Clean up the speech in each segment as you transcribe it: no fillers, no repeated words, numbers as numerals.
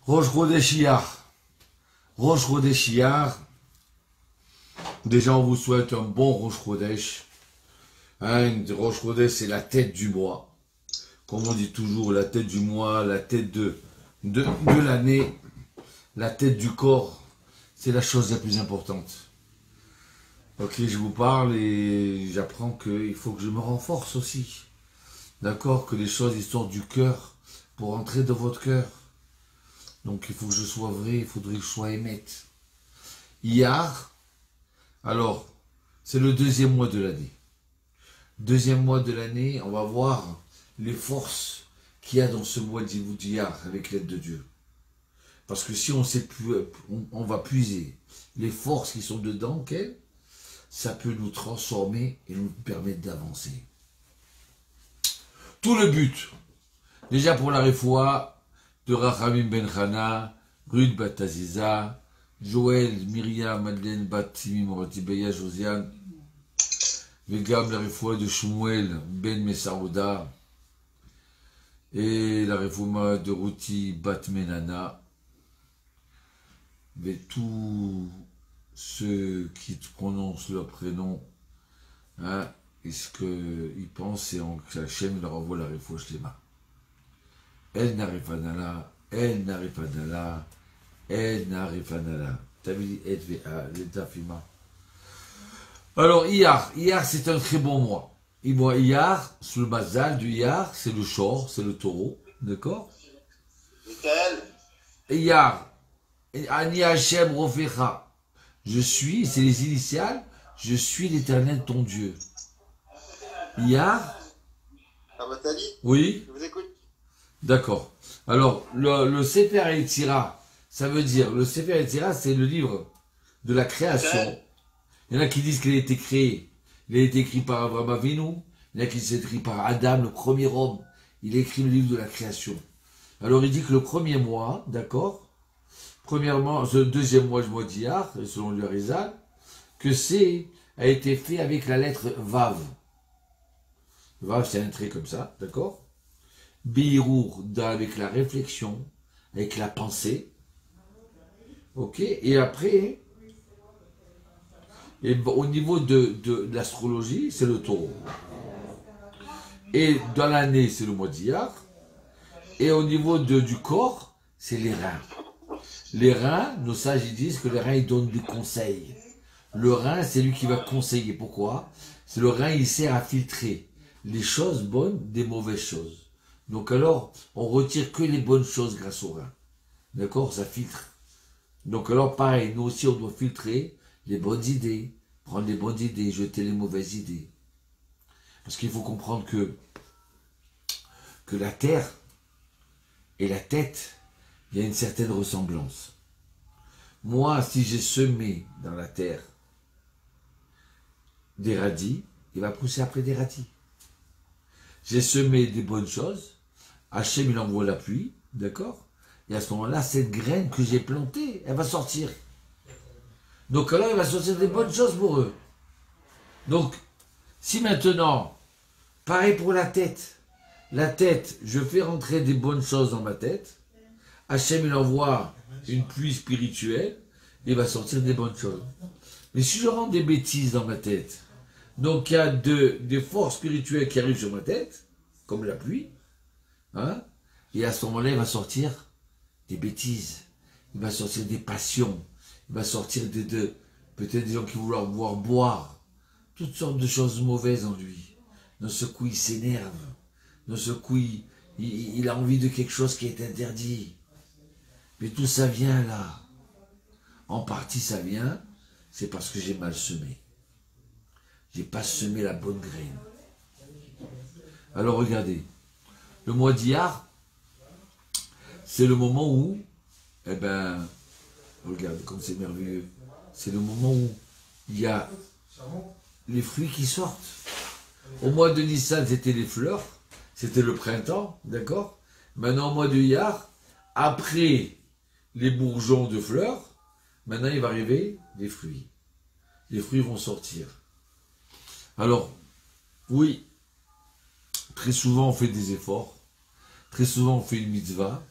Rosh Chodesh Iyar. Rosh Chodesh Iyar. Déjà, on vous souhaite un bon Rosh Chodesh. Rosh Chodesh, c'est la tête du mois. Comme on dit toujours, la tête du mois, la tête de l'année, la tête du corps, c'est la chose la plus importante. Ok, je vous parle et j'apprends qu'il faut que je me renforce aussi. D'accord, que les choses ils sortent du cœur pour entrer dans votre cœur. Donc il faut que je sois vrai, il faudrait que je sois émette. Iyar, alors, c'est le deuxième mois de l'année. Deuxième mois de l'année, on va voir les forces qu'il y a dans ce mois d'Iyar avec l'aide de Dieu. Parce que si on sait plus, on va puiser les forces qui sont dedans, ça peut nous transformer et nous permettre d'avancer. Tout le but, déjà pour la réfoua de Rachamim Ben Chana, Ruth Bat Aziza, Joël, Myriam, Madeleine, Bat Timi, Morati Beya, Josiane, Vegam, la réfoua de Shmuel, Ben Messaouda, et la réfoua de Ruti, Bat Menana, mais tous ceux qui prononcent leur prénom, est-ce qu'ils pensent et que Hachem leur envoie la réfoua Shlema. El Narifanala, El Narifanala, El Narifanala. Tabili Edva, l'Etafima. Alors, Iyar, c'est un très bon mois. Iyar, sous le mazal du Iyar, c'est le shor, c'est le taureau, d'accord? Iyar, Ani Hachem Rofecha. Je suis, c'est les initiales, je suis l'Éternel ton Dieu. Iyar. Amatali. Oui. Je vous écoute. D'accord. Alors, le Sefer Yetzira, ça veut dire, le Sefer Yetzira, c'est le livre de la création. Il y en a qui disent qu'il a été créé. Il a été écrit par Abraham Avinu. Il y en a qui disent qu'il a été écrit par Adam, le premier homme. Il a écrit le livre de la création. Alors, il dit que le premier mois, d'accord, premièrement, ce deuxième mois, le mois d'Iyar, selon le Harizal, que a été fait avec la lettre Vav. Vav, c'est un trait comme ça, d'accord? Birour, avec la réflexion, avec la pensée. Ok? Et après, au niveau de l'astrologie, c'est le taureau. Et dans l'année, c'est le mois d'Iyar. Et au niveau du corps, c'est les reins. Les reins, nos sages ils disent que les reins ils donnent des conseils. Le rein, c'est lui qui va conseiller. Pourquoi? C'est le rein, il sert à filtrer les choses bonnes des mauvaises choses. Donc alors, on retire que les bonnes choses grâce au rein. D'accord? Ça filtre. Donc alors, pareil, nous aussi, on doit filtrer les bonnes idées, prendre les bonnes idées, jeter les mauvaises idées. Parce qu'il faut comprendre que la terre et la tête, il y a une certaine ressemblance. Moi, si j'ai semé dans la terre des radis, il va pousser après des radis. J'ai semé des bonnes choses, Hachem il envoie la pluie, d'accord? Et à ce moment-là, cette graine que j'ai plantée, elle va sortir. Donc alors, il va sortir des bonnes choses pour eux. Donc, si maintenant, pareil pour la tête, je fais rentrer des bonnes choses dans ma tête, Hachem il envoie une pluie spirituelle, il va sortir des bonnes choses. Mais si je rentre des bêtises dans ma tête, donc il y a des forces spirituelles qui arrivent sur ma tête, comme la pluie, et à ce moment-là, il va sortir des bêtises, il va sortir des passions, il va sortir peut-être des gens qui vont vouloir boire, toutes sortes de choses mauvaises en lui. Dans ce coup, il s'énerve, dans ce coup, il a envie de quelque chose qui est interdit. Mais tout ça vient là. En partie, ça vient, c'est parce que j'ai mal semé. J'ai pas semé la bonne graine. Alors regardez, le mois d'Iyar, c'est le moment où, regarde comme c'est merveilleux, c'est le moment où il y a les fruits qui sortent. Au mois de Nissan, c'était les fleurs, c'était le printemps, d'accord? Maintenant, au mois de Iyar, après les bourgeons de fleurs, maintenant il va arriver les fruits. Les fruits vont sortir. Alors, oui, très souvent on fait des efforts, très souvent on fait une mitzvah,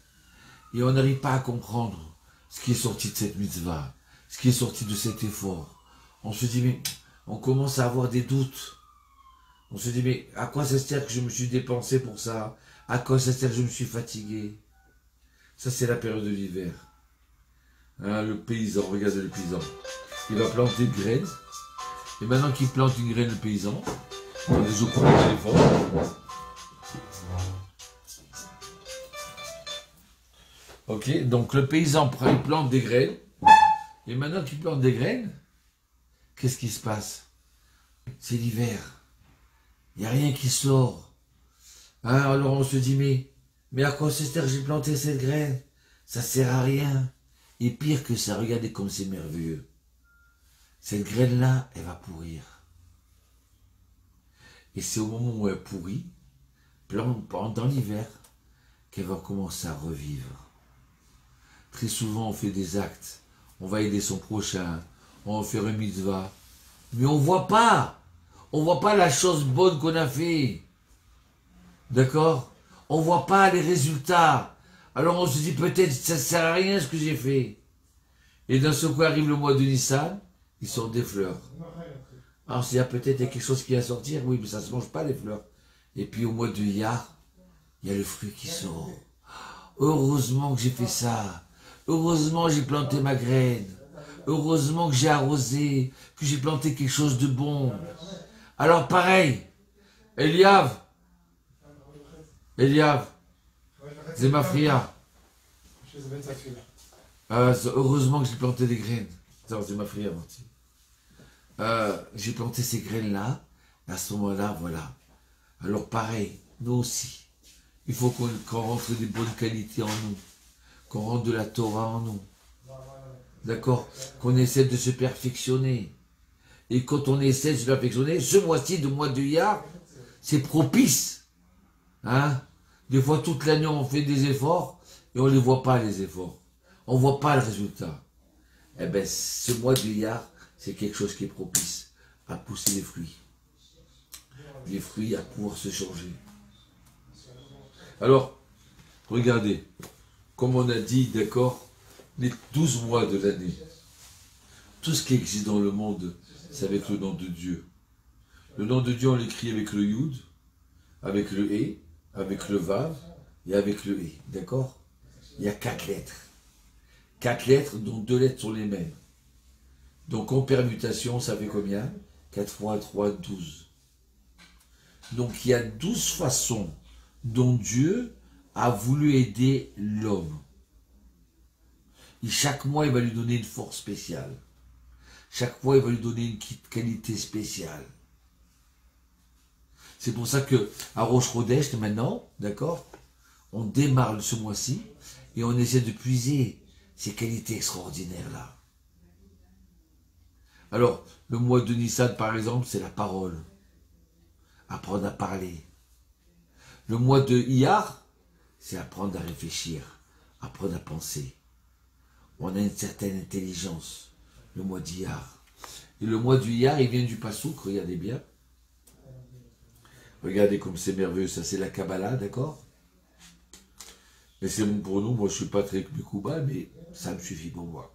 Et on n'arrive pas à comprendre ce qui est sorti de cette mitzvah, ce qui est sorti de cet effort. On se dit, mais on commence à avoir des doutes. On se dit, mais à quoi ça sert que je me suis dépensé pour ça? À quoi ça sert que je me suis fatigué? Ça, c'est la période de l'hiver. Hein, le paysan, regardez le paysan. Il va planter une graine. Et maintenant qu'il plante une graine, le paysan, on les eaux les éléphants. Ok, donc le paysan il plante des graines. Et maintenant qu'il plante des graines, qu'est-ce qui se passe? C'est l'hiver. Il n'y a rien qui sort. Hein, alors on se dit, mais à quoi ça sert que j'ai planté cette graine? Ça sert à rien. Et pire que ça, regardez comme c'est merveilleux. Cette graine-là, elle va pourrir. Et c'est au moment où elle pourrit, pendant l'hiver, qu'elle va commencer à revivre. Très souvent, on fait des actes. On va aider son prochain. On va faire une mitzvah. Mais on voit pas. On voit pas la chose bonne qu'on a fait. D'accord? On voit pas les résultats. Alors on se dit peut-être ça sert à rien ce que j'ai fait. Et d'un seul coup arrive le mois de Nissan, ils sortent des fleurs. Alors s'il y a peut-être quelque chose qui va sortir, oui, mais ça se mange pas les fleurs. Et puis au mois de Iyar, il y a le fruit qui sort. Heureusement que j'ai fait ça. Heureusement que j'ai planté ma graine. Heureusement que j'ai arrosé, que j'ai planté quelque chose de bon. Alors pareil, Eliav, Zemafria. Heureusement que j'ai planté des graines. Zemafria, j'ai planté ces graines-là, à ce moment-là, voilà. Alors pareil, nous aussi, il faut qu'on rentre des bonnes qualités en nous, qu'on rentre de la Torah en nous. D'accord? Qu'on essaie de se perfectionner. Et quand on essaie de se perfectionner, ce mois-ci, de mois de Iyar, c'est propice. Hein? Des fois, toute l'année, on fait des efforts et on ne les voit pas, les efforts. On ne voit pas le résultat. Eh bien, ce mois de Iyar, c'est quelque chose qui est propice à pousser les fruits. Les fruits à pouvoir se changer. Alors, regardez, comme on a dit, d'accord, les 12 mois de l'année, tout ce qui existe dans le monde, c'est avec le nom de Dieu. Le nom de Dieu, on l'écrit avec le Yud, avec le E, avec le Vav et avec le E. D'accord? Il y a 4 lettres. 4 lettres, dont 2 lettres sont les mêmes. Donc en permutation, ça fait combien? 4 fois 3, 12. Donc il y a 12 façons dont Dieu a voulu aider l'homme. Et chaque mois, il va lui donner une force spéciale. Chaque mois, il va lui donner une qualité spéciale. C'est pour ça que à Rosh Chodesh, maintenant, d'accord, on démarre ce mois-ci et on essaie de puiser ces qualités extraordinaires-là. Alors, le mois de Nissan, par exemple, c'est la parole. Apprendre à parler. Le mois de Iyar, c'est apprendre à réfléchir, apprendre à penser. On a une certaine intelligence, le mois d'Iyar. Et le mois du Iyar, il vient du Passouk, regardez bien. Regardez comme c'est merveilleux, ça c'est la Kabbalah, d'accord? Mais c'est bon pour nous, moi je ne suis pas très Mekouba, mais ça me suffit pour moi.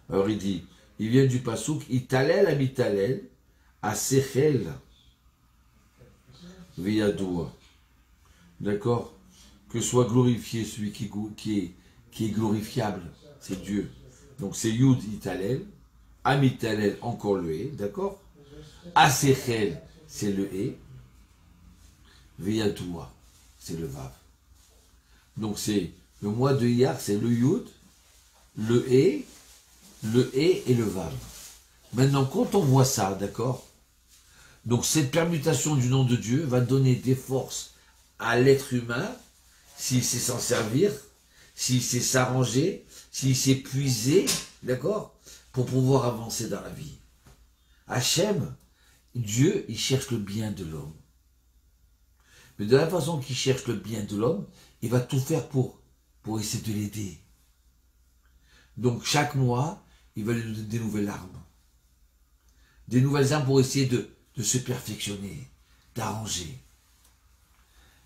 Alors il dit, il vient du Passouk, Italel à Mitalel, à Sechel, Veyadoua. D'accord? Que soit glorifié celui qui est glorifiable, c'est Dieu. Donc c'est Yud Italel, Amitalel, encore le E, d'accord? Asechel, c'est le E, Veyadoua, c'est le Vav. Donc c'est le mois de Iyar, c'est le Yud, le E et le Vav. Maintenant, quand on voit ça, d'accord? Donc cette permutation du nom de Dieu va donner des forces à l'être humain, s'il sait s'en servir, s'il sait s'arranger, s'il sait puiser, d'accord, pour pouvoir avancer dans la vie. Hachem, Dieu, il cherche le bien de l'homme. Mais de la façon qu'il cherche le bien de l'homme, il va tout faire pour essayer de l'aider. Donc chaque mois, il va lui donner des nouvelles armes. Des nouvelles armes pour essayer de se perfectionner, d'arranger.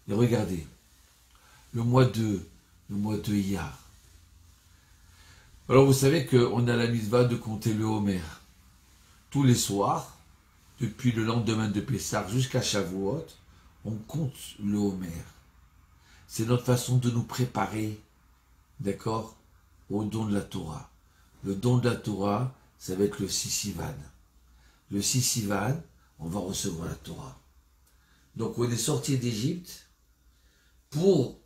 Et regardez, le mois de le mois de Iyar. Alors vous savez qu'on a la mitzvah de compter le Homer. Tous les soirs, depuis le lendemain de Pessah jusqu'à Shavuot, on compte le Homer. C'est notre façon de nous préparer, d'accord, au don de la Torah. Le don de la Torah, ça va être le Sissivan. Le Sissivan, on va recevoir la Torah. Donc on est sorti d'Égypte pour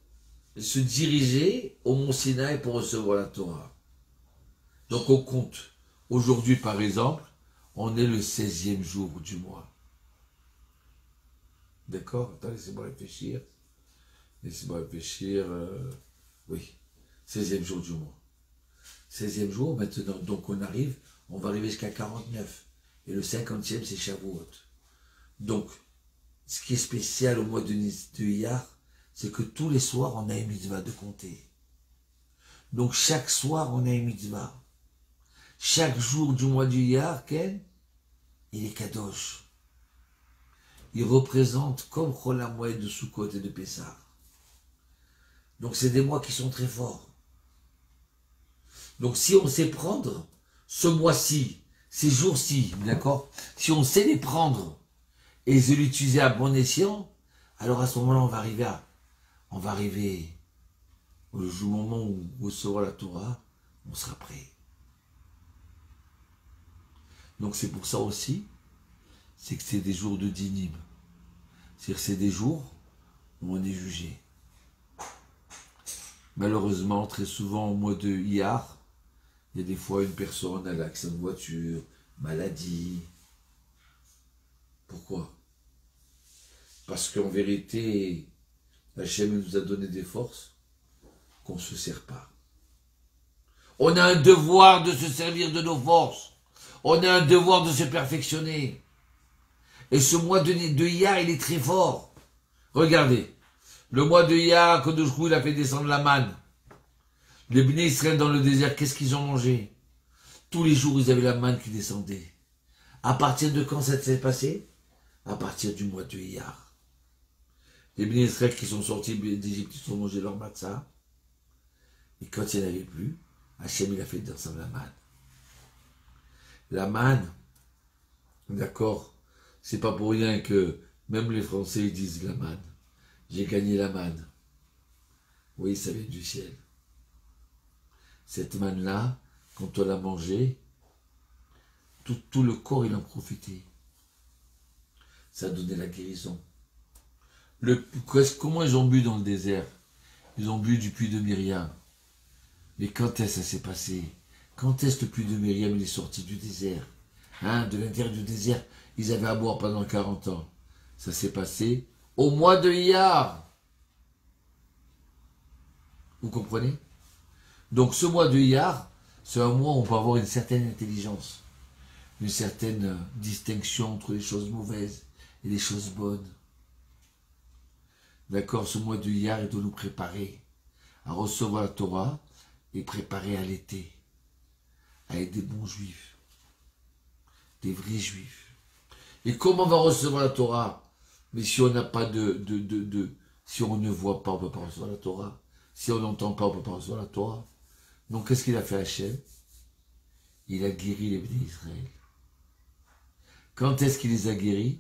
se diriger au Mont Sinaï pour recevoir la Torah. Donc on compte. Aujourd'hui, par exemple, on est le 16e jour du mois. D'accord? Attends, laissez-moi réfléchir. Laissez-moi réfléchir. Oui, 16e jour du mois. 16e jour, maintenant, donc on va arriver jusqu'à 49. Et le 50e, c'est Shavuot. Donc, ce qui est spécial au mois de Iyar, c'est que tous les soirs, on a une mitzvah de compter. Donc, chaque soir, on a une mitzvah. Chaque jour du mois d'Iyar, Ken, il est Kadosh. Il représente comme Chol HaMoed de Sukkot et de Pessah. Donc, c'est des mois qui sont très forts. Donc, si on sait prendre ce mois-ci, ces jours-ci, d'accord, si on sait les prendre et les utiliser à bon escient, alors à ce moment-là, on va arriver au moment où on recevra la Torah, on sera prêt. Donc c'est pour ça aussi, c'est que c'est des jours de dinim. C'est-à-dire que c'est des jours où on est jugé. Malheureusement, très souvent au mois de Iyar, il y a des fois une personne a l'accident de voiture, maladie. Pourquoi? Parce qu'en vérité, Hachem nous a donné des forces qu'on ne se sert pas. On a un devoir de se servir de nos forces. On a un devoir de se perfectionner. Et ce mois de Iyar, il est très fort. Regardez, le mois de Iyar, Kadosh Hu, il a fait descendre la manne. Les Bnei Israël dans le désert, qu'est-ce qu'ils ont mangé? Tous les jours, ils avaient la manne qui descendait. À partir de quand ça s'est passé? À partir du mois de Iyar. Les Bnei Israël qui sont sortis d'Égypte, ils ont mangé leur matzah. Et quand il n'y en avait plus, Hachem, il a fait descendre la manne. La manne, d'accord, c'est pas pour rien que même les Français ils disent la manne. J'ai gagné la manne. Oui, ça vient du ciel. Cette manne-là, quand on l'a mangée, tout le corps il en profitait. Ça donnait la guérison. Comment ils ont bu dans le désert? Ils ont bu du puits de Myriam. Mais quand est-ce que ça s'est passé? Quand est-ce que le puits de Myriam il est sorti du désert? De l'intérieur du désert, ils avaient à boire pendant 40 ans. Ça s'est passé au mois de Iyar. Vous comprenez? Donc ce mois de Iyar, c'est un mois où on peut avoir une certaine intelligence, une certaine distinction entre les choses mauvaises et les choses bonnes. D'accord? Ce mois de Iyar, il doit nous préparer à recevoir la Torah et préparer à l'été, à être des bons juifs, des vrais juifs. Et comment on va recevoir la Torah? Mais si on n'a pas si on ne voit pas, on ne peut pas recevoir la Torah. Si on n'entend pas, on ne peut pas recevoir la Torah. Donc qu'est-ce qu'il a fait Hachem? Il a guéri les Bnei Israël. Quand est-ce qu'il les a guéris?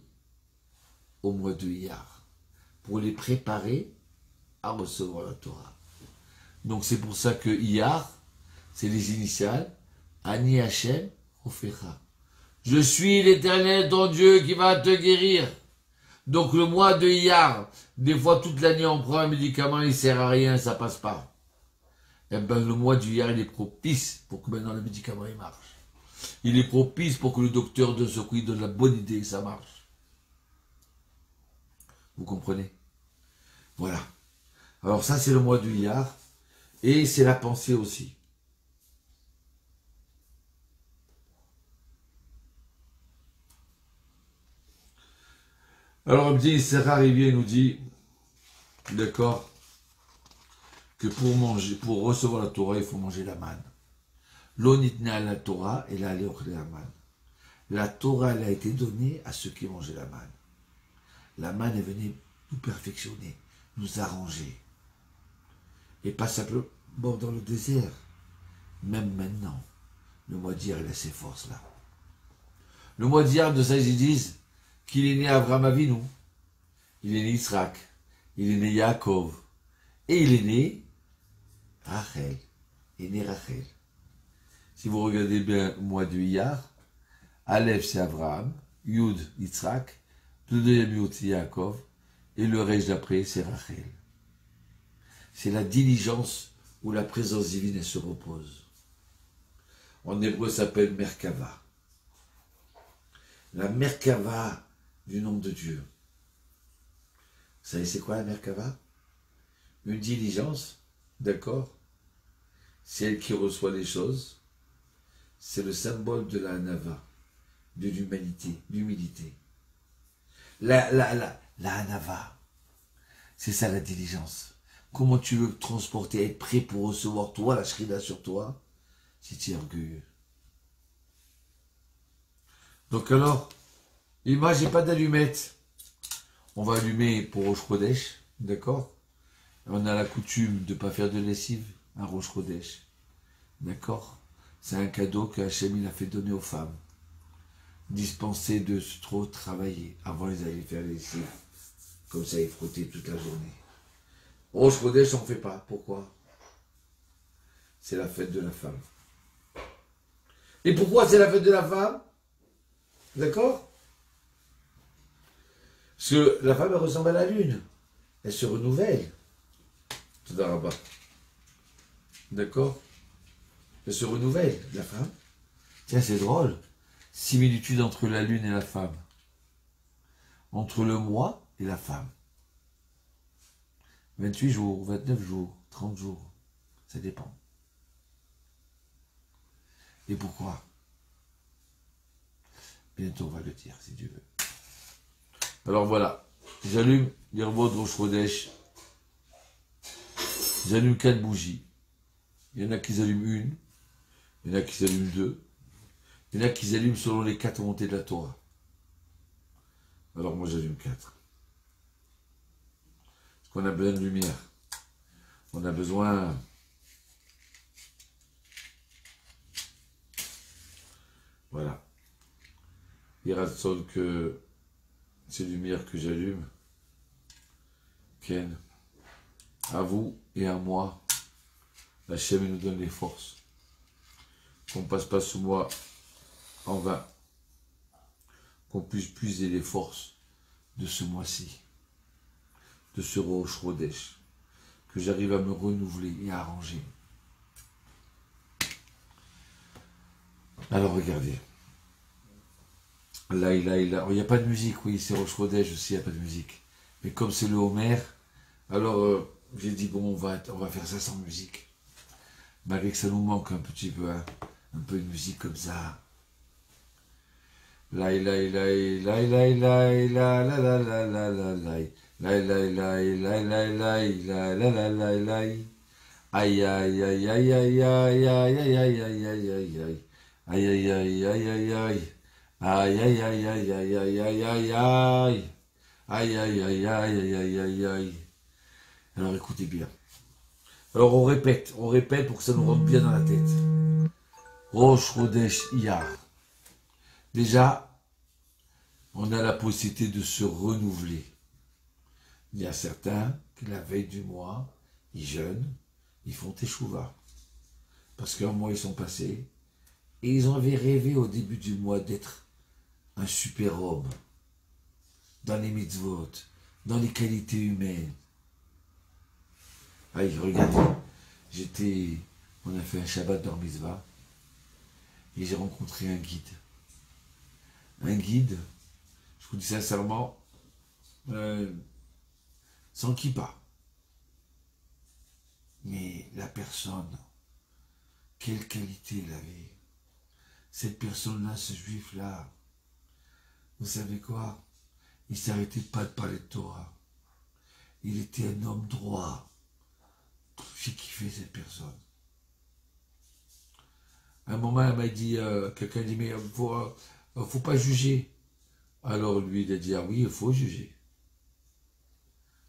Au mois de Iyar. Pour les préparer à recevoir la Torah. Donc c'est pour ça que Iyar, c'est les initiales. Ani Hachem Ofecha. Je suis l'Éternel, ton Dieu, qui va te guérir. Donc le mois de Iyar, des fois toute l'année on prend un médicament, il ne sert à rien, ça passe pas. Eh ben le mois du Iyar, il est propice pour que maintenant le médicament il marche. Il est propice pour que le docteur de ce coup il donne la bonne idée et ça marche. Vous comprenez? Voilà. Alors ça c'est le mois du Iyar et c'est la pensée aussi. Alors Abdi Serrar il nous dit, d'accord, que pour recevoir la Torah, il faut manger la manne. L'onitne à la Torah et la manne. La Torah, elle a été donnée à ceux qui mangeaient la manne. La manne est venue nous perfectionner, nous arranger. Et pas simplement dans le désert. Même maintenant, le mois d'hier, il a ses forces là. Le mois d'hier, de ça, ils disent qu'il est né Abraham Avinu, il est né Yitzhak, il est né Yaakov, et il est né Rachel. Il est né Rachel. Si vous regardez bien le mois de Iyar, Aleph c'est Abraham, Yud Yitzhak, le deuxième Yud c'est Yaakov, et le reste d'après c'est Rachel. C'est la diligence où la présence divine elle se repose. En hébreu ça s'appelle Merkava. La Merkava du nom de Dieu. Vous savez c'est quoi la Merkava? Une diligence, d'accord? C'est elle qui reçoit les choses. C'est le symbole de la Hanava, de l'humanité, l'humilité. La Hanava, c'est ça la diligence. Comment tu veux transporter, être prêt pour recevoir toi, la Shrina sur toi, si tu es orgueilleux. Donc alors, moi j'ai pas d'allumette. On va allumer pour Rosh Chodesh, d'accord? On a la coutume de ne pas faire de lessive, un Rosh Chodesh, d'accord? C'est un cadeau que Hachem il a fait donner aux femmes. Dispenser de trop travailler. Avant ils allaient faire les lessives. Comme ça ils frottaient toute la journée. Rosh Chodesh on ne fait pas. Pourquoi? C'est la fête de la femme. Et pourquoi c'est la fête de la femme? D'accord? Parce que la femme elle ressemble à la lune. Elle se renouvelle. Tout d'abord. D'accord? Elle se renouvelle, la femme. Tiens, c'est drôle. Similitude entre la lune et la femme. Entre le mois et la femme. 28 jours, 29 jours, 30 jours. Ça dépend. Et pourquoi? Bientôt on va le dire, si Dieu veut. Alors voilà. J'allume l'Irvod Rosh Chodesh. J'allume 4 bougies. Il y en a qui allument une. Il y en a qui allument 2. Il y en a qui allument selon les 4 montées de la Torah. Alors moi j'allume 4. Parce qu'on a besoin de lumière. On a besoin... Voilà. Il reste seul que ces lumières que j'allume, Ken, à vous et à moi, Hachem nous donne les forces. Qu'on ne passe pas sous moi en vain. Qu'on puisse puiser les forces de ce mois-ci, de ce Rosh Chodesh, que j'arrive à me renouveler et à arranger. Alors regardez. Là, il n'y a pas de musique, oui, c'est Rosh Chodesh aussi, il n'y a pas de musique. Mais comme c'est le Homer, alors j'ai dit, bon, on va faire ça sans musique. Malgré que ça nous manque un petit peu, hein, un peu de musique comme ça. Aïe, aïe, aïe, aïe, aïe, aïe, aïe, aïe, aïe. Aïe, aïe, aïe, aïe, aïe, aïe, aïe, aïe, aïe. Aïe, aïe, aïe, aïe, aïe, aïe, aïe, aïe. Alors écoutez bien. Alors on répète pour que ça nous rentre bien dans la tête. Rosh Chodesh Iyar. Déjà, on a la possibilité de se renouveler. Il y a certains qui la veille du mois, ils jeûnent, ils font teshuva. Parce qu'un mois ils sont passés, et ils avaient rêvé au début du mois d'être un super-homme dans les mitzvot, dans les qualités humaines. Ah, regardez, on a fait un Shabbat dans Mitzvah et j'ai rencontré un guide. Un guide, je vous dis sincèrement, sans kippa. Mais la personne, quelle qualité il avait. Cette personne-là, ce juif-là, vous savez quoi? Il ne s'arrêtait pas de parler de Torah. Il était un homme droit. J'ai kiffé cette personne. À un moment, elle m'a dit, quelqu'un dit, mais faut pas juger. Alors lui, il a dit, ah oui, il faut juger.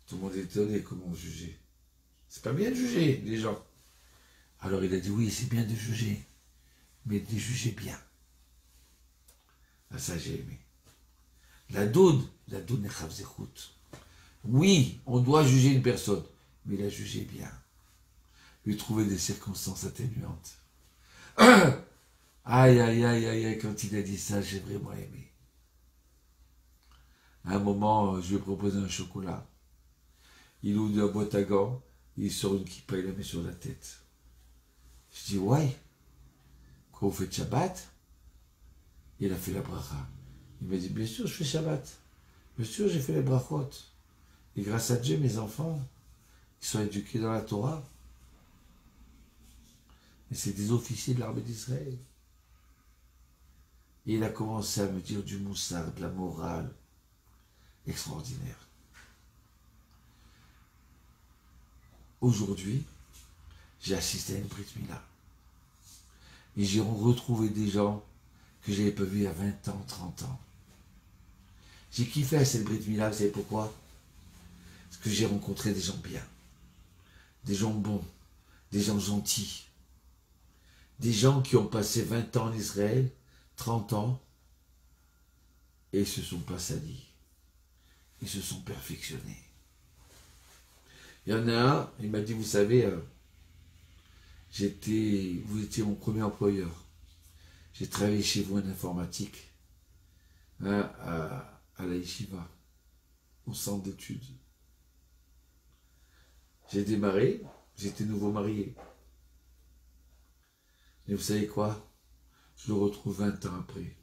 Tout le monde est étonné comment juger. C'est pas bien de juger les gens. Alors il a dit, oui, c'est bien de juger, mais de les juger bien. Ah, ça, j'ai aimé. La doune est chavzechut. Oui, on doit juger une personne, mais la juger bien. Lui trouver des circonstances atténuantes. Aïe, aïe, aïe, aïe, aïe, quand il a dit ça, j'ai vraiment aimé. À un moment, je lui ai proposé un chocolat. Il ouvre la boîte à gants, il sort une kippa, il la met sur la tête. Je dis, ouais, quand vous faites Shabbat, il a fait la bracha. Il m'a dit, bien sûr, je fais Shabbat. Bien sûr, j'ai fait les brachot. Et grâce à Dieu, mes enfants, ils sont éduqués dans la Torah. Et c'est des officiers de l'armée d'Israël. Et il a commencé à me dire du moussard, de la morale. Extraordinaire. Aujourd'hui, j'ai assisté à une Brit Mila. Et j'ai retrouvé des gens que je n'avais pas vus il y a 20 ans, 30 ans. J'ai kiffé à cette Brit Mila, vous savez pourquoi? Parce que j'ai rencontré des gens bien, des gens bons, des gens gentils, des gens qui ont passé 20 ans en Israël, 30 ans, et ils se sont pas salis. Ils se sont perfectionnés. Il y en a un, il m'a dit, vous savez, vous étiez mon premier employeur. J'ai travaillé chez vous en informatique, hein, à la Yeshiva, au centre d'études. J'ai démarré, j'étais nouveau marié. Et vous savez quoi? Je le retrouve 20 ans après.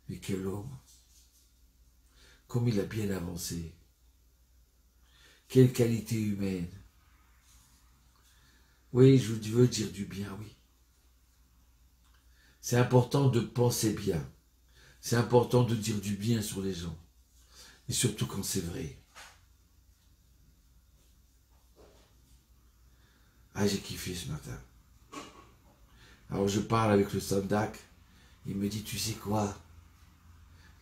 Mais quel homme! Comme il a bien avancé. Quelle qualité humaine. Oui, je veux dire du bien, oui. C'est important de penser bien. C'est important de dire du bien sur les gens. Et surtout quand c'est vrai. Ah, j'ai kiffé ce matin. Alors je parle avec le Sandak. Il me dit, tu sais quoi?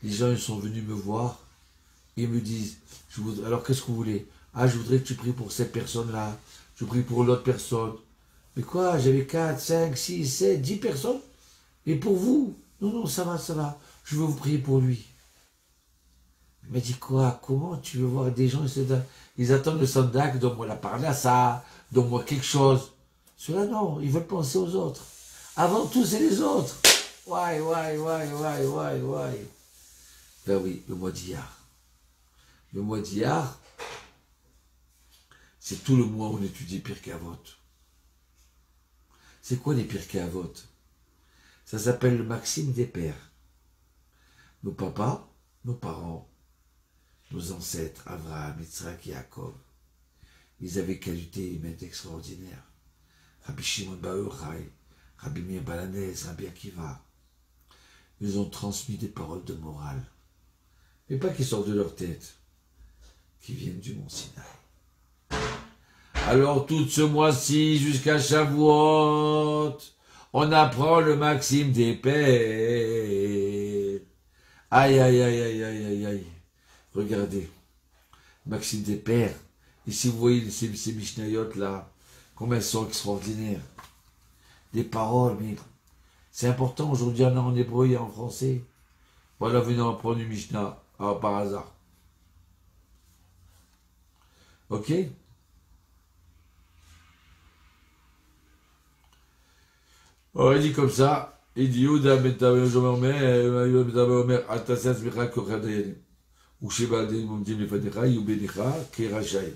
Les gens, ils sont venus me voir. Ils me disent, alors qu'est-ce que vous voulez? Ah, je voudrais que tu pries pour cette personne-là. Je prie pour l'autre personne. Mais quoi? J'avais 4, 5, 6, 7, 10 personnes. Et pour vous? Non, non, ça va, ça va. Je veux vous prier pour lui. Il m'a dit quoi? Comment tu veux voir des gens? Ils attendent le Sandak, donne-moi la parole à ça, donne-moi quelque chose. Ceux-là, non, ils veulent penser aux autres. Avant tout, c'est les autres. Ouais. Ben oui, le mois d'Iyar. Le mois d'Iyar, c'est tout le mois où on étudie Pirkei Avot. C'est quoi les Pirkei Avot? Ça s'appelle le Maxime des pères. Nos papas, nos parents, nos ancêtres, Abraham, Yitzhak et Yaakov, ils avaient qualité humaine extraordinaire. Rabbi Shimon Bar Yochai, Rabbi Meir Balanez, Rabbi Akiva, ils ont transmis des paroles de morale. Mais pas qui sortent de leur tête, qui viennent du Mont Sinaï. Alors tout ce mois-ci, jusqu'à Shavuot, on apprend le Maxime des pères. Aïe, aïe, aïe, aïe, aïe, aïe, aïe. Regardez, Maxime des pères. Et si vous voyez ces Mishnayot là, combien elles sont extraordinaires. Des paroles, mais c'est important aujourd'hui, on a en hébreu et en français. Voilà, venez apprendre une Mishnah, par hasard. Ok? Alors, il dit comme ça, il dit Yehuda Omer, Atasas Micha Kochad Dayanim. Ou Sheba Dayanim Omdim Lefanecha, Yubenecha, Kerachayim.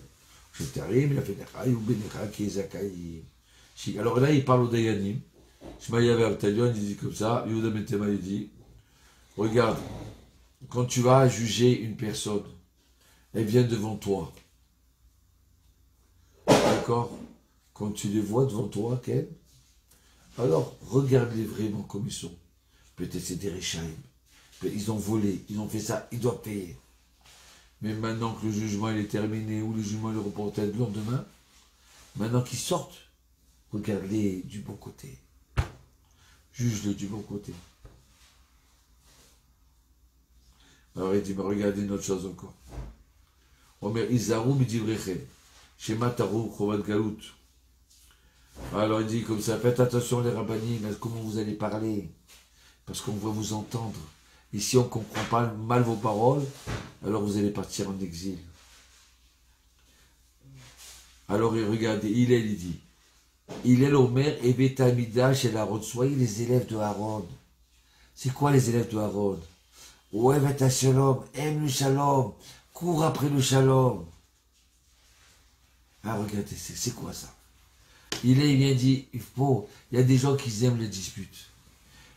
Shetarim, Lefanecha, Yubenecha, Kezakayim. Alors là, il parle au Dayanim. Shmaya Vertalion, il dit comme ça, Yehuda Metema, il dit, regarde, quand tu vas juger une personne, elle vient devant toi. D'accord? Quand tu les vois devant toi, Ken, alors regarde-les vraiment comme ils sont. Peut-être c'est des Rechaim. Ils ont volé, ils ont fait ça, ils doivent payer. Mais maintenant que le jugement il est terminé, ou le jugement est reporté le lendemain, maintenant qu'ils sortent, regarde-les du bon côté. Juge-les du bon côté. Alors il dit, mais regardez une autre chose encore. Omer Izarou Midivrechem. chez Matarou, Chovat Galout. Alors il dit comme ça, faites attention les rabbinim, à comment vous allez parler, parce qu'on va vous entendre. Et si on ne comprend pas mal vos paroles, alors vous allez partir en exil. Alors regardez, il dit, il est l'Omer et Betamida chez Aaron, soyez les élèves de Aaron. C'est quoi les élèves de Aaron? Oevet Shalom, aime le shalom, cours après le shalom. Ah regardez, c'est quoi ça? Il vient dire, il y a des gens qui aiment les disputes.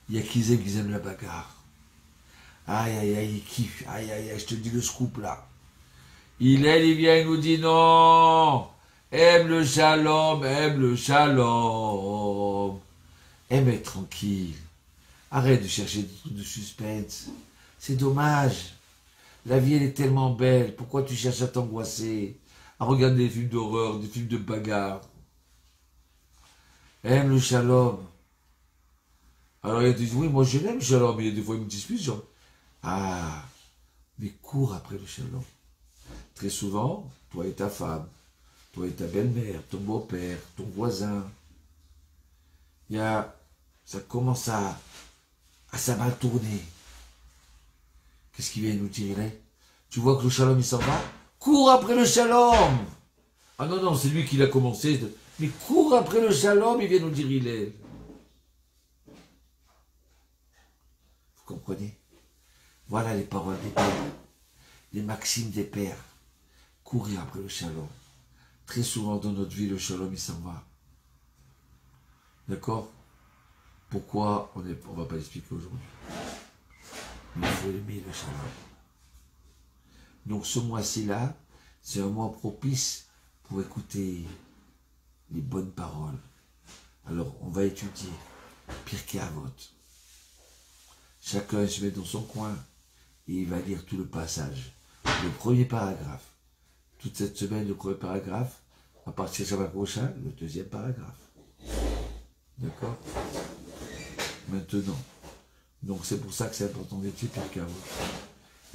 Il y a qui aiment la bagarre. Aïe, aïe, aïe, il kiffe. Aïe, aïe, aïe, je te dis le scoop là. Il vient, il nous dit non. Aime le shalom, aime le shalom. Aime être tranquille. Arrête de chercher de suspense. C'est dommage. La vie, elle est tellement belle. Pourquoi tu cherches à t'angoisser? À regarder des films d'horreur, des films de bagarre. Aime le shalom. Alors ils disent, oui, moi je l'aime le shalom, mais il y a des fois ils me disputent, genre, ah, mais cours après le shalom. Très souvent, toi et ta femme, toi et ta belle-mère, ton beau-père, ton voisin, ça commence à ça mal tourner. Qu'est-ce qu'il vient nous dire là? Tu vois que le shalom il s'en va? Cours après le shalom! Ah non, non, c'est lui qui l'a commencé. Mais cours après le shalom, il vient nous dire il est. Vous comprenez? Voilà les paroles des pères, les maximes des pères. Courir après le shalom. Très souvent dans notre vie, le shalom il s'en va. D'accord? Pourquoi on ne va pas l'expliquer aujourd'hui. Mais il faut aimer le shalom. Donc ce mois-ci là, c'est un mois propice pour écouter les bonnes paroles. Alors on va étudier Pirkei Avot. Chacun se met dans son coin et il va lire tout le passage. Le premier paragraphe. Toute cette semaine, le premier paragraphe. À partir de samedi prochain, le deuxième paragraphe. D'accord? Maintenant. Donc c'est pour ça que c'est important d'étudier Pirkei Avot.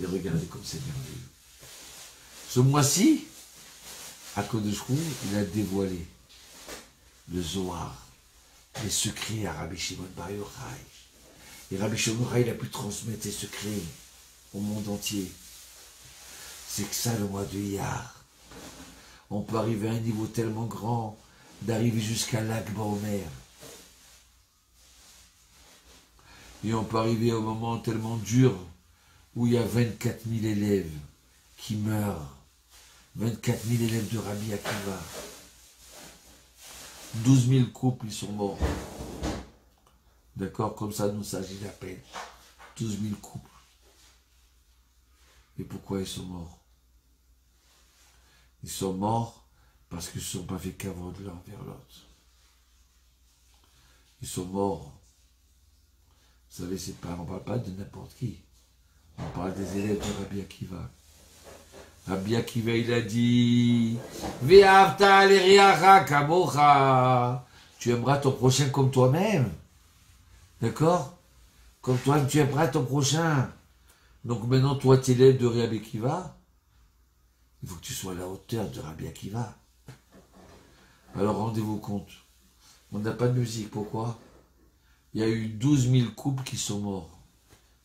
Et regardez comme c'est merveilleux. Ce mois-ci, Akadosh Hu, il a dévoilé le Zohar, les secrets à Rabbi Shimon Bar Yochai. Et Rabbi Shimon Bar Yochai, il a pu transmettre ses secrets au monde entier. C'est que ça le mois de Iyar. On peut arriver à un niveau tellement grand, d'arriver jusqu'à Lag Baomer. Et on peut arriver à un moment tellement dur, où il y a 24 000 élèves qui meurent. 24 000 élèves de Rabbi Akiva. 12 000 couples, ils sont morts. D'accord? Comme ça nous s'agit à peine. 12 000 couples. Et pourquoi ils sont morts? Ils sont morts parce qu'ils ne se sont pas fait kavod l'un vers l'autre. Ils sont morts. Vous savez, on ne parle pas de n'importe qui. On parle des élèves de Rabbi Akiva. Rabbi Akiva, il a dit Ve'avta l'eriacha kamocha. Tu aimeras ton prochain comme toi-même. D'accord? Comme toi, tu aimeras ton prochain. Donc maintenant, toi, tu es l'élève de Rabbi Akiva. Il faut que tu sois à la hauteur de Rabbi Akiva. Alors rendez-vous compte. On n'a pas de musique. Pourquoi? Il y a eu 12 000 couples qui sont morts.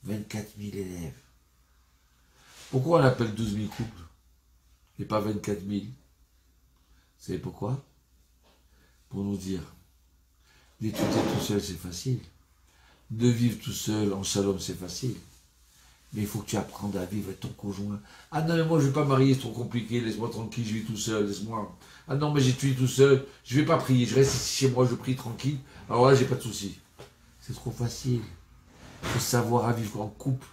24 000 élèves. Pourquoi on appelle 12 000 couples et pas 24 000? Vous savez pourquoi? Pour nous dire, d'étudier tout seul c'est facile, de vivre tout seul en shalom c'est facile, mais il faut que tu apprennes à vivre avec ton conjoint. Ah non mais moi je ne vais pas marier, c'est trop compliqué, laisse-moi tranquille, je vis tout seul, laisse-moi. Ah non mais j'étudie tout seul, je ne vais pas prier, je reste ici chez moi, je prie tranquille, alors là j'ai pas de soucis. C'est trop facile. Il faut savoir à vivre en couple,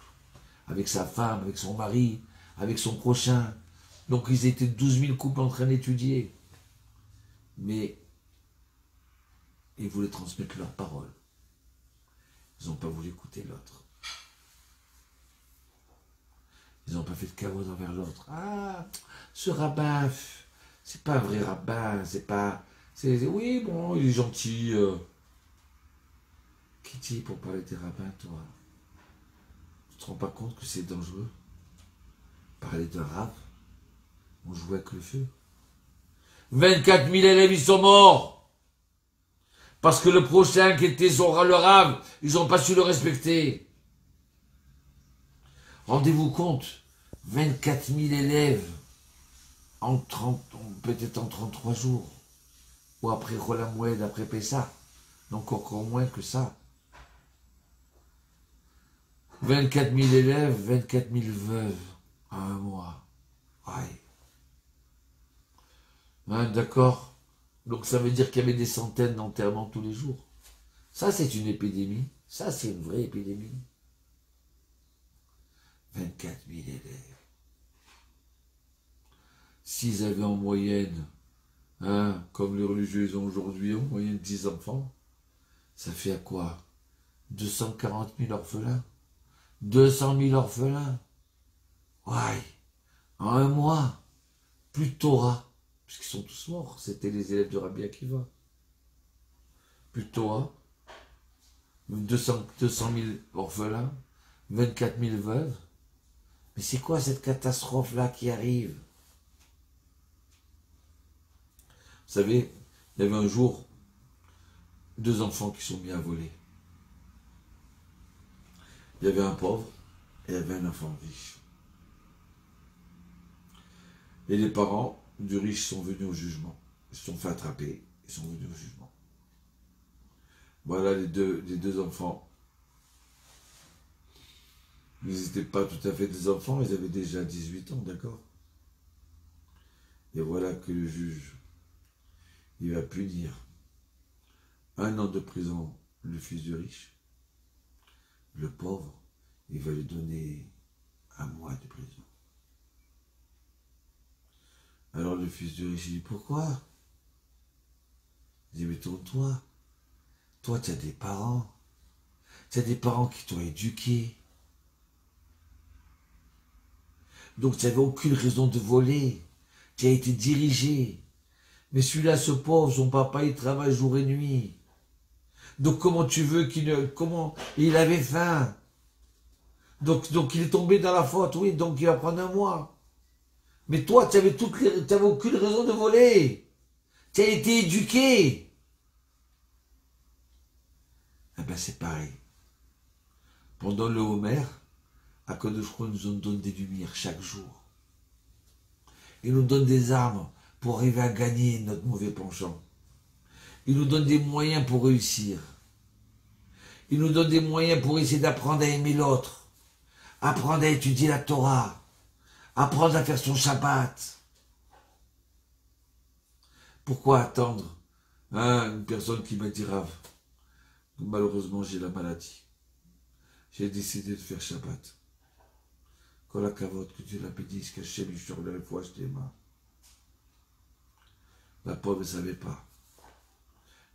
avec sa femme, avec son mari, avec son prochain. Donc ils étaient 12 000 couples en train d'étudier. Mais ils voulaient transmettre leurs paroles. Ils n'ont pas voulu écouter l'autre. Ils n'ont pas fait de kavod envers l'autre. Ah, ce rabbin, c'est pas un vrai rabbin, c'est pas... Oui, bon, il est gentil. Qui dit pour parler des rabbins, toi? Tu te rends pas compte que c'est dangereux? Parler d'un rab, on joue avec le feu. 24 000 élèves, ils sont morts. Parce que le prochain qui était le rave, ils n'ont pas su le respecter. Rendez-vous compte, 24 000 élèves, peut-être en 33 jours. Ou après Rolamoued, après Pessah. Donc encore moins que ça. 24 000 élèves, 24 000 veuves à un mois. Ouais. Hein, d'accord. Donc ça veut dire qu'il y avait des centaines d'enterrements tous les jours. Ça, c'est une épidémie. Ça, c'est une vraie épidémie. 24 000 élèves. S'ils avaient en moyenne, hein, comme les religieux ont aujourd'hui, en moyenne 10 enfants, ça fait à quoi? 240 000 orphelins. 200 000 orphelins. Ouais. En un mois. Plus de Torah. Puisqu'ils sont tous morts. C'était les élèves de Rabbi Akiva. Plus de Torah. 200 000 orphelins. 24 000 veuves. Mais c'est quoi cette catastrophe-là qui arrive? Vous savez, il y avait un jour 2 enfants qui sont mis à voler. Il y avait un pauvre et il y avait un enfant riche. Et les parents du riche sont venus au jugement. Ils se sont fait attraper, ils sont venus au jugement. Voilà les deux enfants. Ils n'étaient pas tout à fait des enfants, ils avaient déjà 18 ans, d'accord? Et voilà que le juge, il va punir 1 an de prison le fils du riche. Le pauvre, il va lui donner 1 mois de prison. Alors le fils du riche, il dit, pourquoi? Il dit, mais tourne-toi. Toi, tu as des parents. Tu as des parents qui t'ont éduqué. Donc, tu n'avais aucune raison de voler. Tu as été dirigé. Mais celui-là, ce pauvre, son papa, il travaille jour et nuit. Donc, comment tu veux qu'il ne... Comment... Il avait faim. Donc, il est tombé dans la faute, oui, donc il va prendre 1 mois. Mais toi, tu n'avais aucune raison de voler. Tu as été éduqué. Eh bien, c'est pareil. Pendant le Homer, Akadosh Baruch Hu nous donne des lumières chaque jour. Il nous donne des armes pour arriver à gagner notre mauvais penchant. Il nous donne des moyens pour réussir. Il nous donne des moyens pour essayer d'apprendre à aimer l'autre, apprendre à étudier la Torah, apprendre à faire son Shabbat. Pourquoi attendre une personne qui m'a dit, Rav, malheureusement j'ai la maladie. J'ai décidé de faire Shabbat. Quand la cavote, que Dieu la bénisse, qu'Hachem lui sur la foi, je t'aime. La pauvre ne savait pas.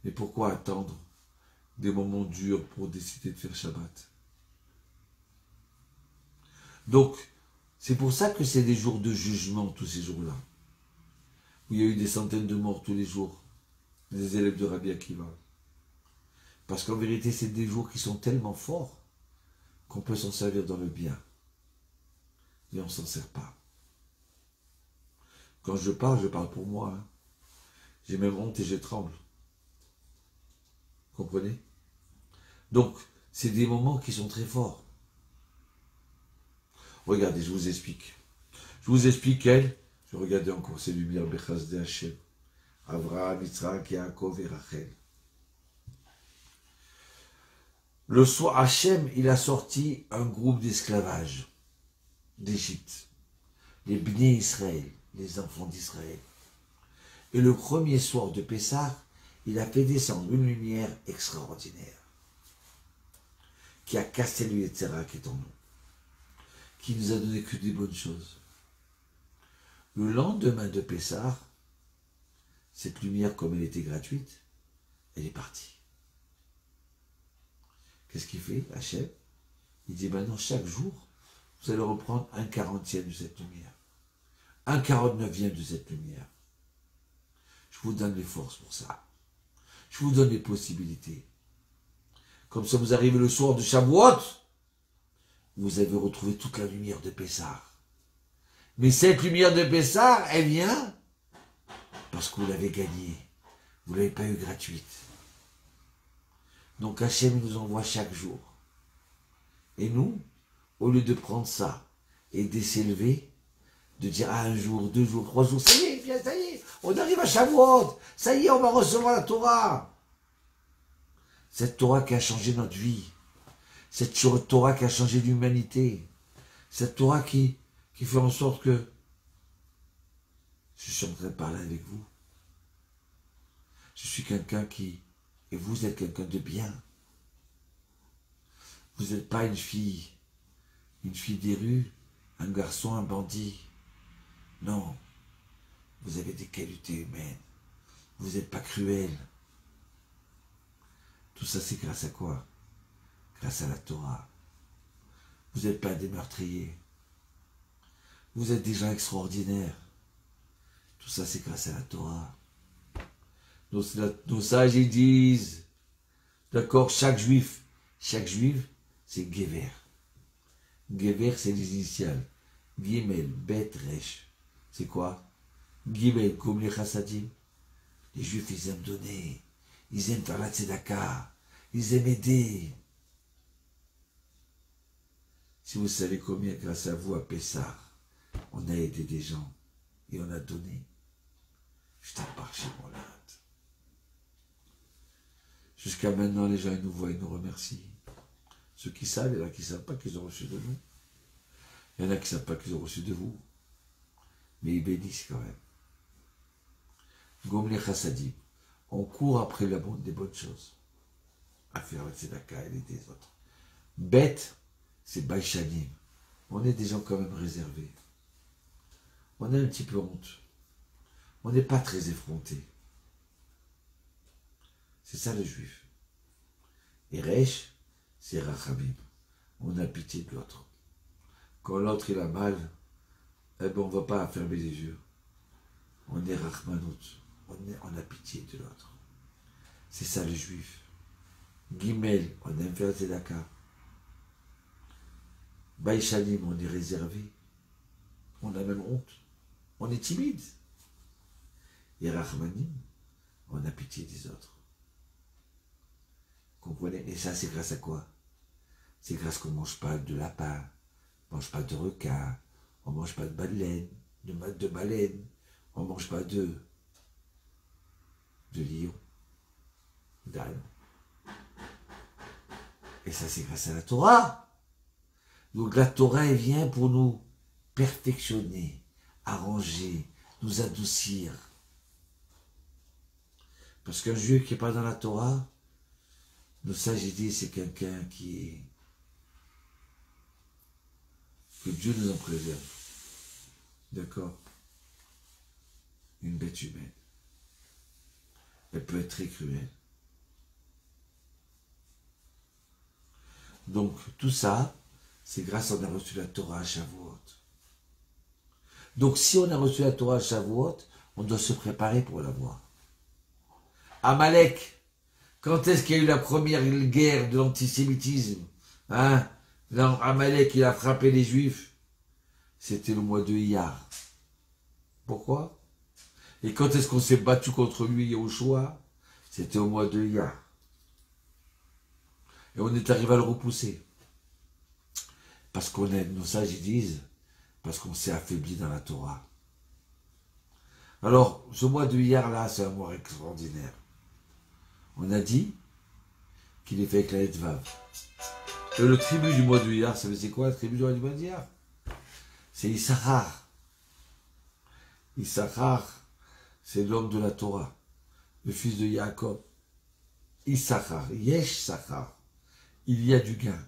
Mais pourquoi attendre des moments durs pour décider de faire Shabbat? Donc, c'est pour ça que c'est des jours de jugement, tous ces jours-là. Où il y a eu des centaines de morts tous les jours. Des élèves de Rabbi Akiva. Parce qu'en vérité, c'est des jours qui sont tellement forts qu'on peut s'en servir dans le bien. Et on ne s'en sert pas. Quand je parle pour moi. Hein. J'ai même honte et je tremble. Vous comprenez? Donc, c'est des moments qui sont très forts. Regardez, je vous explique. Je vous explique elle. Je regardais encore ces lumières, Bechazde Hashem. Avraham, Yitzhak, Yaakov et Rachel. Le soir, Hachem, il a sorti un groupe d'esclavage d'Égypte. Les Bnei Israël, les enfants d'Israël. Et le premier soir de Pessah, il a fait descendre une lumière extraordinaire qui a cassé le Yetzirah qui est en nous, qui nous a donné que des bonnes choses. Le lendemain de Pessah, cette lumière, comme elle était gratuite, elle est partie. Qu'est-ce qu'il fait, Hachem? Il dit, maintenant, chaque jour, vous allez reprendre 1/40e de cette lumière. 1/49e de cette lumière. Je vous donne les forces pour ça. Je vous donne les possibilités. Comme ça, vous arrivez le soir de Shavuot, vous avez retrouvé toute la lumière de Pessah. Mais cette lumière de Pessah, elle vient parce que vous l'avez gagnée. Vous ne l'avez pas eu gratuite. Donc Hachem nous envoie chaque jour. Et nous, au lieu de prendre ça et de s'élever, de dire ah, un jour, 2 jours, 3 jours, ça y est, bien, ça y est, on arrive à Shavuot, ça y est, on va recevoir la Torah. Cette Torah qui a changé notre vie, cette Torah qui a changé l'humanité, cette Torah qui fait en sorte que je suis en train de parler avec vous. Je suis quelqu'un et vous êtes quelqu'un de bien. Vous n'êtes pas une fille des rues, un garçon, un bandit. Non, vous avez des qualités humaines. Vous n'êtes pas cruel. Tout ça, c'est grâce à quoi? Grâce à la Torah. Vous n'êtes pas des meurtriers. Vous êtes des gens extraordinaires. Tout ça, c'est grâce à la Torah. Nos sages, ils disent, d'accord, chaque juif, c'est Gever. Gever, c'est les initiales. Gimel, Bet, Resh. C'est quoi? Gimel, comme les chassadim. Les juifs, ils aiment donner. Ils aiment faire la tzedaka. Ils aiment aider. Si vous savez combien, grâce à vous, à Pessah, on a aidé des gens et on a donné. Je t'appartiens chez mon lade. Jusqu'à maintenant, les gens ils nous voient, ils nous remercient. Ceux qui savent, il y en a qui ne savent pas qu'ils ont reçu de nous. Il y en a qui ne savent pas qu'ils ont reçu de vous. Mais ils bénissent quand même. Gom les chassadim. On court après des bonnes choses. À faire la tzedaka et aider les autres. Bête, c'est baïchanim. On est des gens quand même réservés. On a un petit peu honte. On n'est pas très effrontés. C'est ça le juif. Et Resh, c'est Rachamim. On a pitié de l'autre. Quand l'autre il a mal, eh ben on ne va pas fermer les yeux. On est Rachmanout. On a pitié de l'autre. C'est ça le juif. Gimel, on aime faire tzedaka. Baïchanim, on est réservé. On a même honte. On est timide. Et Rachmanim, on a pitié des autres. Comprenez? Et ça, c'est grâce à quoi? C'est grâce qu'on ne mange pas de lapin, on ne mange pas de requin, on ne mange pas de baleine, on ne mange pas de lion, d'âne. Et ça, c'est grâce à la Torah. Donc la Torah, elle vient pour nous perfectionner, arranger, nous adoucir. Parce qu'un juif qui n'est pas dans la Torah, nos sages disent c'est quelqu'un que Dieu nous en préserve. D'accord? Une bête humaine. Elle peut être très cruelle. Donc, tout ça, c'est grâce à on a reçu la Torah à Shavuot. Donc, si on a reçu la Torah à Shavuot, on doit se préparer pour l'avoir. Amalek, quand est-ce qu'il y a eu la première guerre de l'antisémitisme? Hein? Amalek, il a frappé les Juifs. C'était le mois de Iyar. Pourquoi? Et quand est-ce qu'on s'est battu contre lui au choix? C'était au mois de Iyar. Et on est arrivé à le repousser. Parce qu'on est, nos sages ils disent, parce qu'on s'est affaibli dans la Torah. Alors, ce mois de Iyar là, c'est un mois extraordinaire. On a dit qu'il est fait avec la Etvav. Et le tribu du mois de Iyar, ça c'est quoi le tribu du mois de Iyar? C'est Issachar. Issachar, c'est l'homme de la Torah, le fils de Yaakov. Issachar, Yesh Sachar, il y a du gain.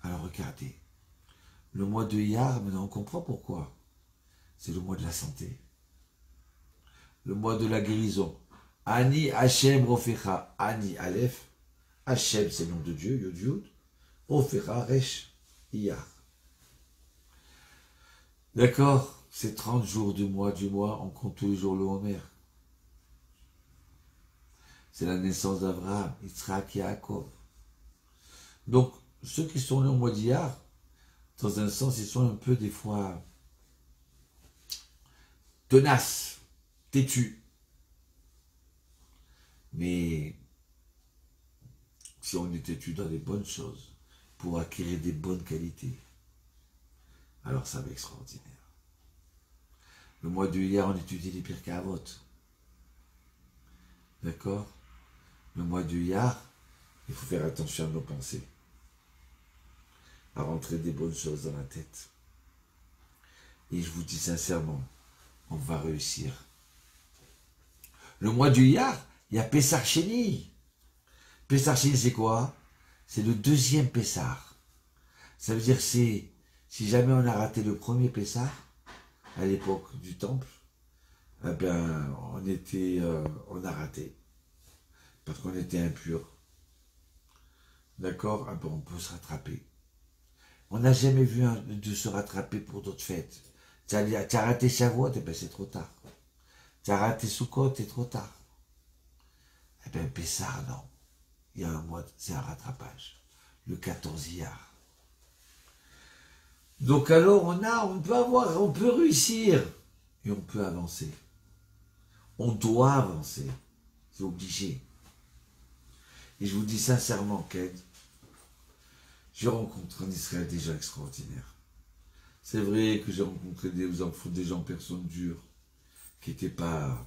Alors regardez, le mois de Iyar, maintenant on comprend pourquoi. C'est le mois de la santé. Le mois de la guérison. Ani Hashem Rofecha, Ani Aleph, Hashem c'est le nom de Dieu, Yod Yod, Rofecha Resh, Iyar. D'accord, c'est 30 jours du mois, on compte tous les jours le Homer. C'est la naissance d'Abraham, Yitzhak et Yaakov. Donc, ceux qui sont nés au mois d'Iyar, dans un sens, ils sont un peu des fois tenace, têtu. Mais si on est têtu dans les bonnes choses, pour acquérir des bonnes qualités, alors ça va être extraordinaire. Le mois de hier, on étudie les pires cavotes. D'accord? Le mois de hier, il faut faire attention à nos pensées, à rentrer des bonnes choses dans la tête. Et je vous dis sincèrement, on va réussir. Le mois du Iyar, il y a Pessar Chéni. Pessar Chéni, c'est quoi? C'est le deuxième Pessar. Ça veut dire que c'est, si jamais on a raté le premier Pessar, à l'époque du temple, eh bien, on a raté. Parce qu'on était impur. D'accord? Ah ben, on peut se rattraper. On n'a jamais vu de se rattraper pour d'autres fêtes. Tu as raté Shavuot, eh ben c'est trop tard. Tu as raté Sukkot, c'est trop tard. Eh bien, Pessah, non. Il y a un mois, c'est un rattrapage. Le 14 Iyar. Donc alors, on peut réussir. Et on peut avancer. On doit avancer. C'est obligé. Et je vous dis sincèrement, Ken, je rencontre en Israël des gens extraordinaires. C'est vrai que j'ai rencontré des gens, personnes dures, qui n'étaient pas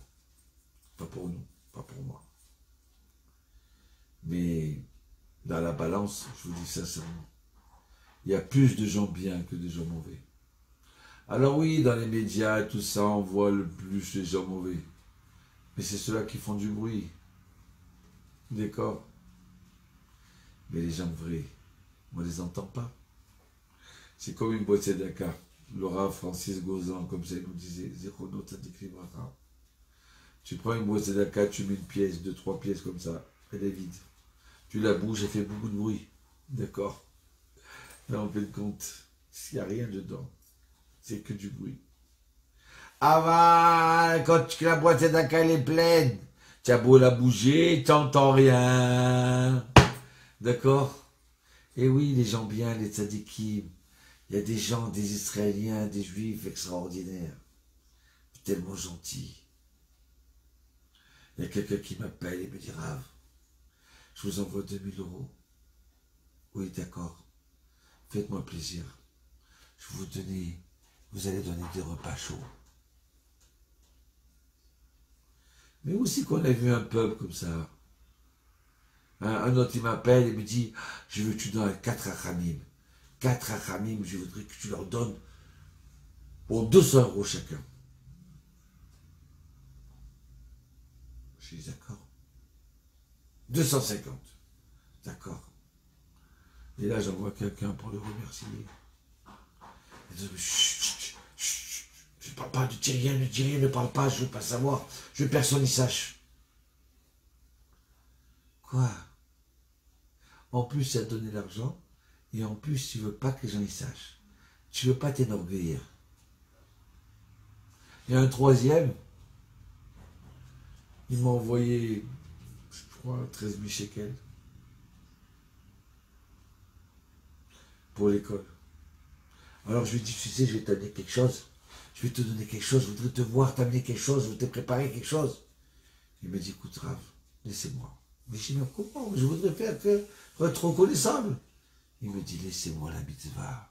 pour nous, pas pour moi. Mais dans la balance, je vous dis sincèrement, il y a plus de gens bien que de gens mauvais. Alors oui, dans les médias, tout ça, on voit le plus les gens mauvais. Mais c'est ceux-là qui font du bruit. D'accord? Mais les gens vrais, on ne les entend pas. C'est comme une boîte Sedaka. Laura Francis Gozan, comme ça, il nous disait, Zerono Tzadik Libracha. Tu prends une boîte Sedaka, tu mets une pièce, 2-3 pièces comme ça, elle est vide. Tu la bouges, elle fait beaucoup de bruit. D'accord? Là, on fait le compte. S'il n'y a rien dedans, c'est que du bruit. Ah bah, quand la boîte Sedaka, elle est pleine, tu as beau la bouger, t'entends rien. D'accord? Et oui, les gens bien, les tzadikim, il y a des gens, des Israéliens, des Juifs extraordinaires, tellement gentils. Il y a quelqu'un qui m'appelle et me dit, Rav, je vous envoie 2000 euros. Oui, d'accord. Faites-moi plaisir. Vous allez donner des repas chauds. Mais aussi qu'on a vu un peuple comme ça. Un autre, il m'appelle et me dit, je veux que tu donnes 4 achamim. 4 achamim, je voudrais que tu leur donnes pour 200 euros chacun. Je dis, d'accord. 250. D'accord. Et là, j'envoie quelqu'un pour le remercier. Il dit, chut, je ne parle pas, ne dis rien, ne parle pas, je ne veux pas savoir, je veux que personne n'y sache. Quoi? En plus, tu as donné l'argent, et en plus, tu ne veux pas que les gens y sachent. Tu ne veux pas t'énorgueillir. Et un troisième, il m'a envoyé, je crois, 13 000 shekels pour l'école. Alors je lui dis, tu sais, je vais t'amener quelque chose. Je vais te donner quelque chose, je voudrais te voir t'amener quelque chose, je voudrais te préparer quelque chose. Il me dit, écoute, Rav, laissez-moi. Mais je dis, mais comment? Je voudrais pour être reconnaissable. Il me dit, laissez-moi la mitzvah.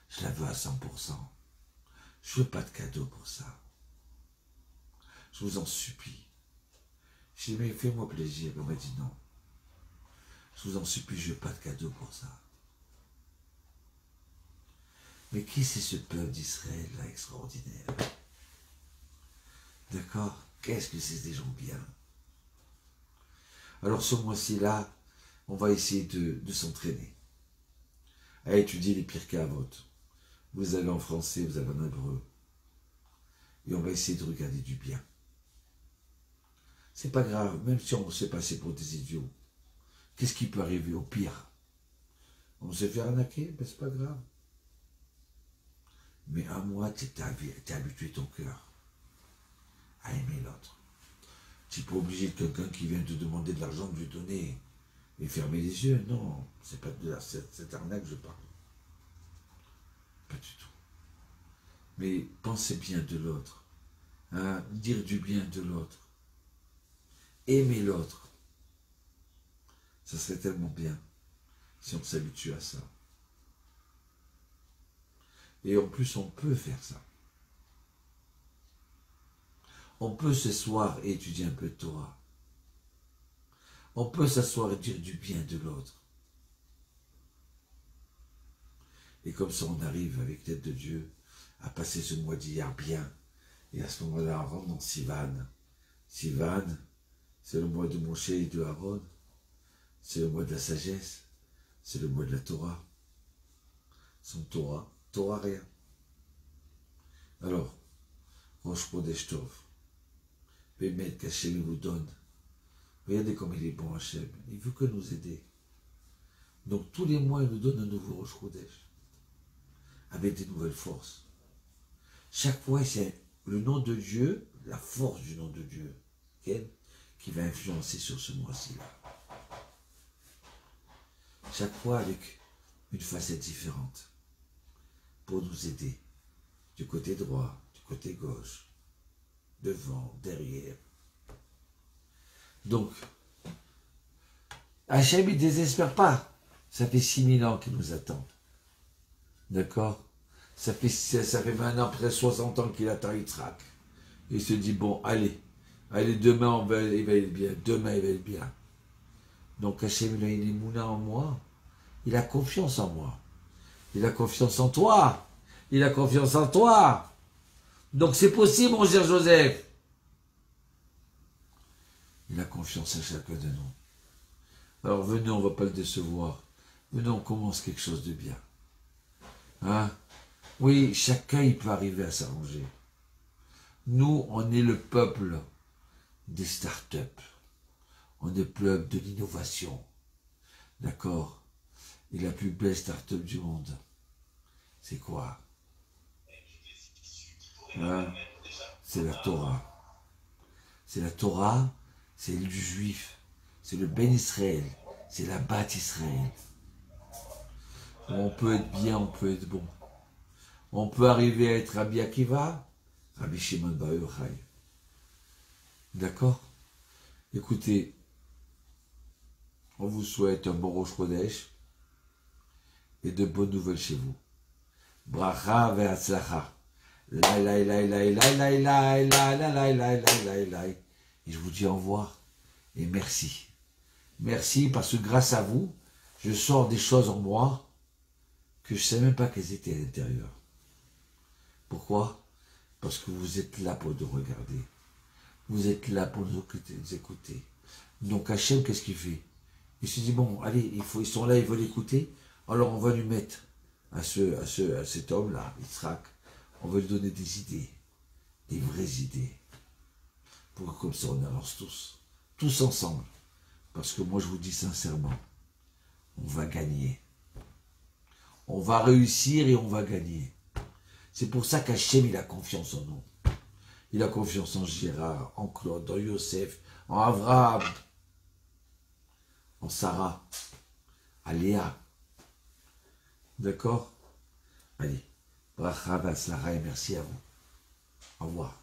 Je la veux à 100%. Je veux pas de cadeau pour ça. Je vous en supplie. Je dis, mais fais-moi plaisir. Il m'a dit, non. Je vous en supplie, je veux pas de cadeau pour ça. Mais qui c'est ce peuple d'Israël là extraordinaire? D'accord? Qu'est-ce que c'est des gens bien? Alors ce mois-ci là, on va essayer de s'entraîner à étudier les Pirkei Avot. Vous avez en français, vous avez en hébreu. Et on va essayer de regarder du bien. C'est pas grave, même si on s'est passé pour des idiots. Qu'est-ce qui peut arriver au pire? On s'est fait arnaquer, mais c'est pas grave. Mais un mois, tu as habitué ton cœur à aimer l'autre. Tu n'es pas obligé de quelqu'un qui vient te demander de l'argent de lui donner et fermer les yeux. Non, c'est pas de cette arnaque que je parle. Pas du tout. Mais pensez bien de l'autre. hein, dire du bien de l'autre, aimer l'autre. Ça serait tellement bien si on s'habitue à ça. Et en plus, on peut faire ça. On peut s'asseoir et étudier un peu de Torah. On peut s'asseoir et dire du bien de l'autre. Et comme ça, on arrive, avec l'aide de Dieu, à passer ce mois d'hier bien. Et à ce moment-là, on rentre dans Sivan. Sivan, c'est le mois de Moshe et de Aaron. C'est le mois de la sagesse. C'est le mois de la Torah. Sans Torah, Torah rien. Alors, Rosh Chodesh Tov. Bémet qu'Hachem vous donne. Regardez comme il est bon, Hachem. Il veut que nous aider. Donc tous les mois, il nous donne un nouveau Rosh Chodesh. Avec des nouvelles forces. Chaque fois, c'est le nom de Dieu, la force du nom de Dieu, qui va influencer sur ce mois-ci. Chaque fois avec une facette différente. Pour nous aider. Du côté droit, du côté gauche. Devant, derrière. Donc, Hachem, il ne désespère pas. Ça fait 6000 ans qu'il nous attend. D'accord? Ça fait maintenant près de 60 ans qu'il attend Yitzhak. Il se dit, bon, allez, demain, il va être bien. Demain, il va être bien. Donc, Hachem, il a une émouna en moi. Il a confiance en moi. Il a confiance en toi. Il a confiance en toi. Donc, c'est possible, mon cher Joseph. Il a confiance à chacun de nous. Alors, venez, on ne va pas le décevoir. Venez, on commence quelque chose de bien. Hein? Oui, chacun, il peut arriver à s'arranger. Nous, on est le peuple des startups. On est le peuple de l'innovation. D'accord? Et la plus belle start-up du monde, c'est quoi? Hein? C'est la Torah. C'est la Torah, c'est le juif. C'est le Ben Israël. C'est la Bat Israël. On peut être bien, on peut être bon. On peut arriver à être Rabbi Akiva, Rabbi Shimon Bar Yochai. D'accord? Écoutez, on vous souhaite un bon Rosh Chodesh et de bonnes nouvelles chez vous. Bracha ve'atzlacha. Lai lai lai lai lai lai lai lai lai lai lai lai lai. Et je vous dis au revoir et merci. Merci parce que grâce à vous, je sors des choses en moi que je ne savais même pas qu'elles étaient à l'intérieur. Pourquoi? Parce que vous êtes là pour nous regarder. Vous êtes là pour nous écouter. Donc Hachem, qu'est-ce qu'il fait? Il se dit, bon, allez, ils sont là, ils veulent écouter, alors on va lui mettre à cet homme-là, Yitzhak, on va lui donner des idées, des vraies idées, pour que comme ça on avance tous ensemble. Parce que moi je vous dis sincèrement, on va gagner. On va réussir et on va gagner. C'est pour ça qu'Hachem, il a confiance en nous. Il a confiance en Gérard, en Claude, en Yosef, en Avraham, en Sarah, à Léa. D'accord? Allez, bracha v'atzlacha et merci à vous. Au revoir.